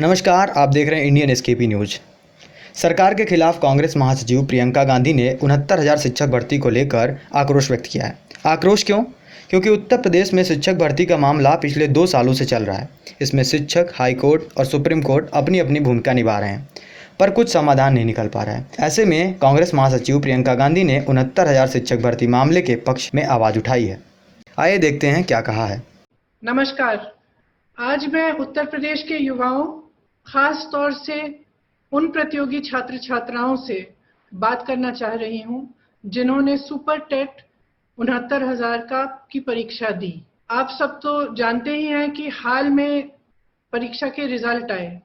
नमस्कार, आप देख रहे हैं इंडियन एसकेपी न्यूज। सरकार के खिलाफ कांग्रेस महासचिव प्रियंका गांधी ने 69,000 शिक्षक भर्ती को लेकर आक्रोश व्यक्त किया है। आक्रोश क्यों? क्योंकि उत्तर प्रदेश में शिक्षक भर्ती का मामला पिछले 2 सालों से चल रहा है। इसमें शिक्षक, हाई कोर्ट और सुप्रीम कोर्ट अपनी अपनी भूमिका निभा रहे हैं, पर कुछ समाधान नहीं निकल पा रहा है। ऐसे में कांग्रेस महासचिव प्रियंका गांधी ने 69,000 शिक्षक भर्ती मामले के पक्ष में आवाज़ उठाई है। आइए देखते हैं क्या कहा है। नमस्कार, आज मैं उत्तर प्रदेश के युवाओं, खास तौर से उन प्रतियोगी छात्र छात्राओं से बात करना चाह रही हूं जिन्होंने सुपर टेट 69,000 की परीक्षा दी। आप सब तो जानते ही हैं कि हाल में परीक्षा के रिजल्ट आए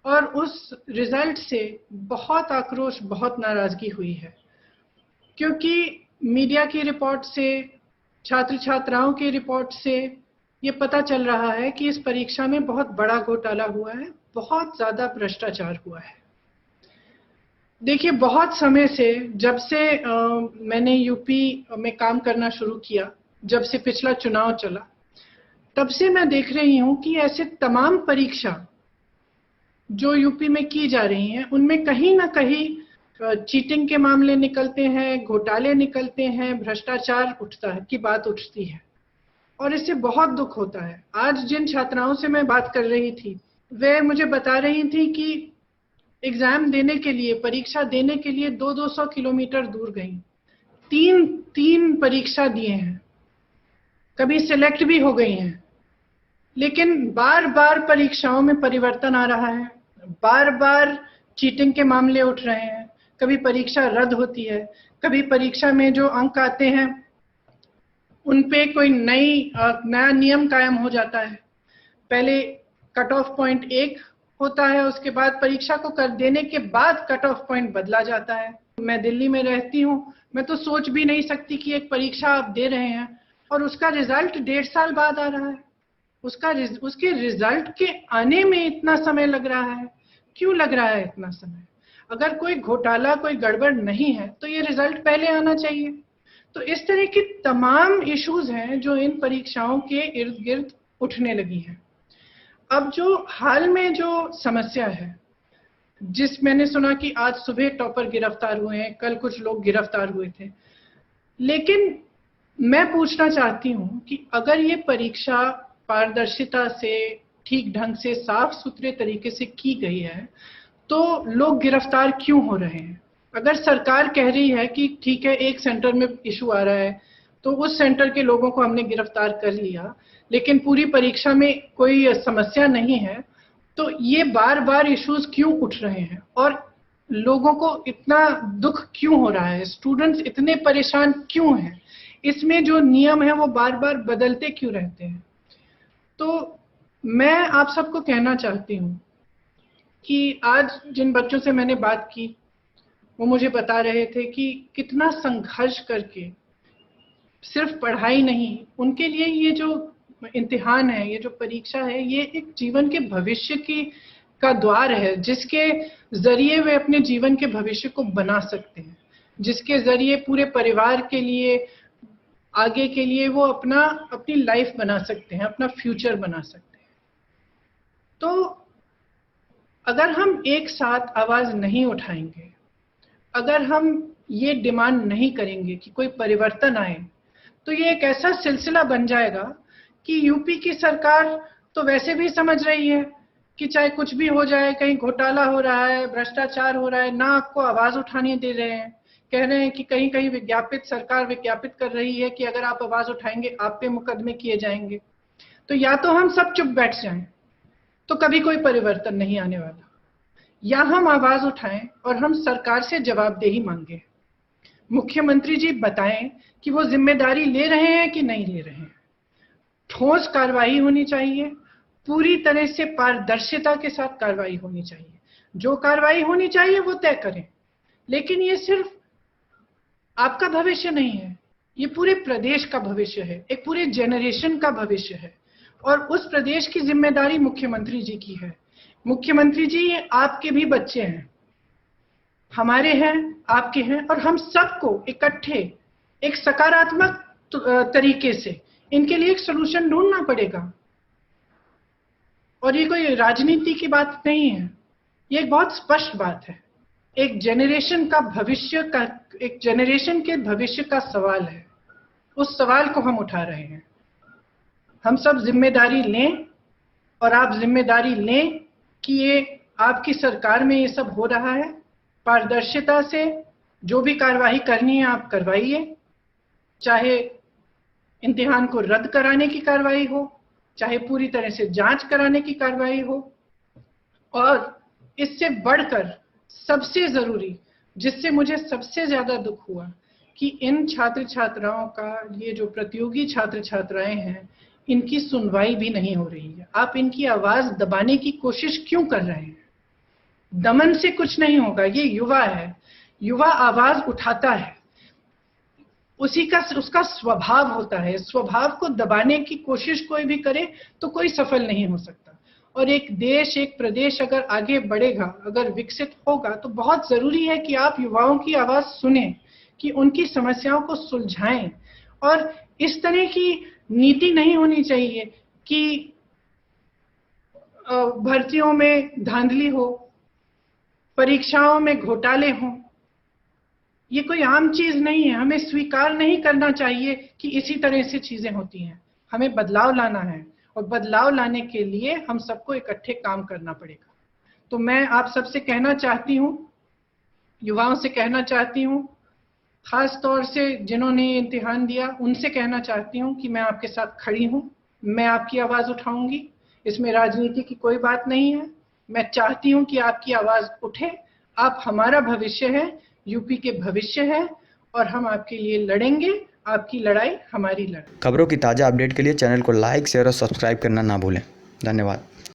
और उस रिजल्ट से बहुत आक्रोश, बहुत नाराजगी हुई है, क्योंकि मीडिया की रिपोर्ट से, छात्र छात्राओं की रिपोर्ट से ये पता चल रहा है कि इस परीक्षा में बहुत बड़ा घोटाला हुआ है, बहुत ज़्यादा भ्रष्टाचार हुआ है। देखिए, बहुत समय से, जब से मैंने यूपी में काम करना शुरू किया, जब से पिछला चुनाव चला, तब से मैं देख रही हूं कि ऐसे तमाम परीक्षा जो यूपी में की जा रही हैं, उनमें कहीं ना कहीं चीटिंग के मामले निकलते हैं, घोटाले निकलते हैं, भ्रष्टाचार की बात उठती है और इससे बहुत दुख होता है। आज जिन छात्राओं से मैं बात कर रही थी, वे मुझे बता रही थी कि एग्जाम देने के लिए, परीक्षा देने के लिए 200 किलोमीटर दूर गई, तीन परीक्षा दिए हैं, कभी सिलेक्ट भी हो गई हैं, लेकिन बार बार परीक्षाओं में परिवर्तन आ रहा है, बार बार चीटिंग के मामले उठ रहे हैं, कभी परीक्षा रद्द होती है, कभी परीक्षा में जो अंक आते हैं उन पे कोई नया नियम कायम हो जाता है। पहले कट ऑफ पॉइंट 1 होता है, उसके बाद परीक्षा को कर देने के बाद कट ऑफ पॉइंट बदला जाता है। मैं दिल्ली में रहती हूँ, मैं तो सोच भी नहीं सकती कि एक परीक्षा आप दे रहे हैं और उसका रिजल्ट 1.5 साल बाद आ रहा है। उसके रिजल्ट के आने में इतना समय लग रहा है। क्यों लग रहा है इतना समय? अगर कोई घोटाला, कोई गड़बड़ नहीं है तो ये रिजल्ट पहले आना चाहिए। तो इस तरह की तमाम इश्यूज हैं जो इन परीक्षाओं के इर्द गिर्द उठने लगी हैं। अब जो हाल में जो समस्या है, मैंने सुना कि आज सुबह टॉपर गिरफ्तार हुए हैं, कल कुछ लोग गिरफ्तार हुए थे, लेकिन मैं पूछना चाहती हूं कि अगर ये परीक्षा पारदर्शिता से, ठीक ढंग से, साफ सुथरे तरीके से की गई है तो लोग गिरफ्तार क्यों हो रहे हैं? अगर सरकार कह रही है कि ठीक है, एक सेंटर में इशू आ रहा है तो उस सेंटर के लोगों को हमने गिरफ्तार कर लिया, लेकिन पूरी परीक्षा में कोई समस्या नहीं है, तो ये बार बार इश्यूज क्यों उठ रहे हैं और लोगों को इतना दुख क्यों हो रहा है? स्टूडेंट्स इतने परेशान क्यों हैं? इसमें जो नियम है वो बार बार बदलते क्यों रहते हैं? तो मैं आप सबको कहना चाहती हूँ कि आज जिन बच्चों से मैंने बात की, वो मुझे बता रहे थे कि कितना संघर्ष करके, सिर्फ पढ़ाई नहीं, उनके लिए ये जो इम्तिहान है, ये जो परीक्षा है, ये एक जीवन के भविष्य का द्वार है, जिसके जरिए वे अपने जीवन के भविष्य को बना सकते हैं, जिसके जरिए पूरे परिवार के लिए, आगे के लिए वो अपनी लाइफ बना सकते हैं, अपना फ्यूचर बना सकते हैं। तो अगर हम एक साथ आवाज नहीं उठाएंगे, अगर हम ये डिमांड नहीं करेंगे कि कोई परिवर्तन आए, तो ये एक ऐसा सिलसिला बन जाएगा कि यूपी की सरकार तो वैसे भी समझ रही है कि चाहे कुछ भी हो जाए, कहीं घोटाला हो रहा है, भ्रष्टाचार हो रहा है, ना आपको आवाज उठाने दे रहे हैं। कह रहे हैं कि कहीं कहीं सरकार विज्ञापित कर रही है कि अगर आप आवाज उठाएंगे आप पे मुकदमे किए जाएंगे। तो या तो हम सब चुप बैठ जाएं, तो कभी कोई परिवर्तन नहीं आने वाला, या हम आवाज उठाएं और हम सरकार से जवाबदेही मांगे। मुख्यमंत्री जी बताएं कि वो जिम्मेदारी ले रहे हैं कि नहीं ले रहे हैं। ठोस कार्रवाई होनी चाहिए, पूरी तरह से पारदर्शिता के साथ कार्रवाई होनी चाहिए। जो कार्रवाई होनी चाहिए वो तय करें, लेकिन ये सिर्फ आपका भविष्य नहीं है, ये पूरे प्रदेश का भविष्य है, एक पूरे जेनरेशन का भविष्य है, और उस प्रदेश की जिम्मेदारी मुख्यमंत्री जी की है। मुख्यमंत्री जी, आपके भी बच्चे हैं, हमारे हैं, आपके हैं, और हम सबको इकट्ठे एक सकारात्मक तरीके से इनके लिए एक सलूशन ढूंढना पड़ेगा। और ये कोई राजनीति की बात नहीं है, ये एक बहुत स्पष्ट बात है। एक जेनरेशन के भविष्य का सवाल है। उस सवाल को हम उठा रहे हैं। हम सब जिम्मेदारी लें और आप जिम्मेदारी लें कि ये आपकी सरकार में ये सब हो रहा है। पारदर्शिता से जो भी कार्रवाई करनी है आप करवाइए, चाहे इम्तिहान को रद्द कराने की कार्रवाई हो, चाहे पूरी तरह से जांच कराने की कार्रवाई हो, और इससे बढ़कर सबसे जरूरी, जिससे मुझे सबसे ज्यादा दुख हुआ, कि इन छात्र छात्राओं का, ये जो प्रतियोगी छात्र छात्राएं हैं, इनकी सुनवाई भी नहीं हो रही है। आप इनकी आवाज दबाने की कोशिश क्यों कर रहे हैं? दमन से कुछ नहीं होगा। ये युवा है, युवा आवाज उठाता है, उसका स्वभाव होता है। स्वभाव को दबाने की कोशिश कोई भी करे तो कोई सफल नहीं हो सकता। और एक देश, एक प्रदेश अगर आगे बढ़ेगा, अगर विकसित होगा, तो बहुत जरूरी है कि आप युवाओं की आवाज सुने, कि उनकी समस्याओं को सुलझाएं। और इस तरह की नीति नहीं होनी चाहिए कि भर्तियों में धांधली हो, परीक्षाओं में घोटाले हों। ये कोई आम चीज नहीं है। हमें स्वीकार नहीं करना चाहिए कि इसी तरह से चीजें होती हैं। हमें बदलाव लाना है, और बदलाव लाने के लिए हम सबको इकट्ठे काम करना पड़ेगा। तो मैं आप सबसे कहना चाहती हूँ, युवाओं से कहना चाहती हूँ, खास तौर से जिन्होंने इम्तिहान दिया, उनसे कहना चाहती हूँ कि मैं आपके साथ खड़ी हूँ। मैं आपकी आवाज उठाऊंगी। इसमें राजनीति की कोई बात नहीं है। मैं चाहती हूँ कि आपकी आवाज उठे। आप हमारा भविष्य है, यूपी के भविष्य है, और हम आपके लिए लड़ेंगे। आपकी लड़ाई हमारी लड़ाई। खबरों की ताज़ा अपडेट के लिए चैनल को लाइक, शेयर और सब्सक्राइब करना ना भूलें। धन्यवाद।